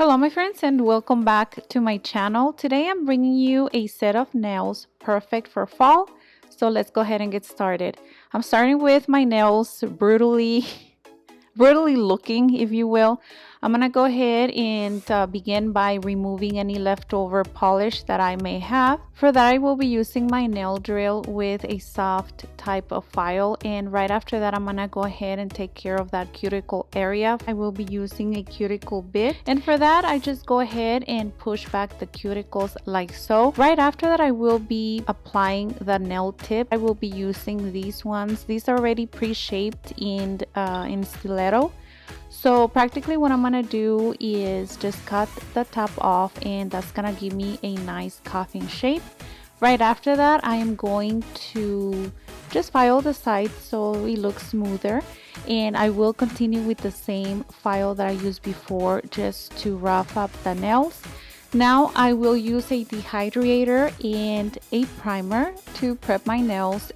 Hello my friends and welcome back to my channel. Today I'm bringing you a set of nails perfect for fall. So let's go ahead and get started. I'm starting with my nails brutally looking, if you will. I'm gonna go ahead and begin by removing any leftover polish that I may have. For that, I will be using my nail drill with a soft type of file, and right after that I'm gonna go ahead and take care of that cuticle area. I will be using a cuticle bit, and for that I just go ahead and push back the cuticles like so. Right after that I will be applying the nail tip. I will be using these ones. These are already pre-shaped in stiletto. So practically what I'm gonna do is just cut the top off, and that's gonna give me a nice coffin shape. Right after that I am going to just file the sides so it looks smoother, and I will continue with the same file that I used before just to rough up the nails. Now I will use a dehydrator and a primer to prep my nails.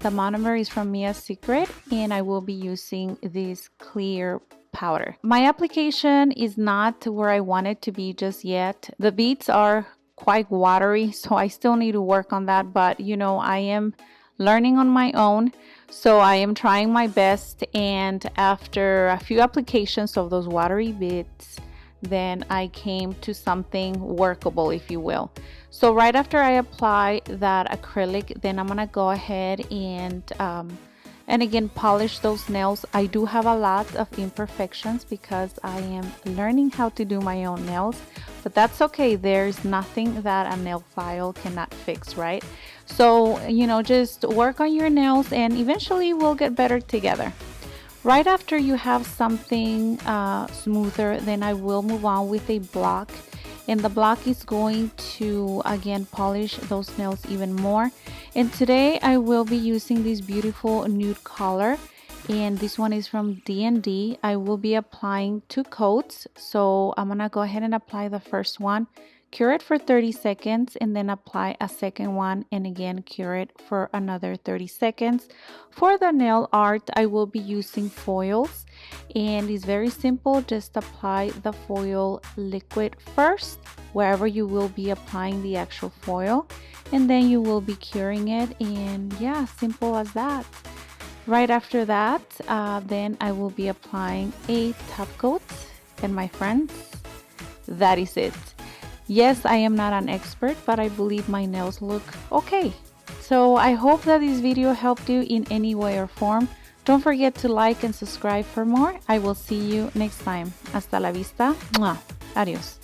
The monomer is from Mia's Secret, and I will be using this clear powder. My application is not where I want it to be just yet. The beads are quite watery, so I still need to work on that, but you know, I am learning on my own, so I am trying my best, and after a few applications of those watery beads, then I came to something workable, if you will. So right after I apply that acrylic, then I'm gonna go ahead and again polish those nails. I do have a lot of imperfections because I am learning how to do my own nails, but that's okay. There's nothing that a nail file cannot fix, right? So, you know, just work on your nails and eventually we'll get better together. Right after you have something smoother, then I will move on with a block, and the block is going to again polish those nails even more. And today I will be using this beautiful nude color, and this one is from D&D. I will be applying 2 coats, so I'm gonna go ahead and apply the first one, cure it for 30 seconds, and then apply a second one, and again cure it for another 30 seconds. For the nail art, I will be using foils, and it's very simple. Just apply the foil liquid first wherever you will be applying the actual foil, and then you will be curing it, and yeah, simple as that. Right after that, then I will be applying a top coat, and my friends, that is it. Yes, I am not an expert, but I believe my nails look okay. So I hope that this video helped you in any way or form. Don't forget to like and subscribe for more. I will see you next time. Hasta la vista. Mwah. Adios.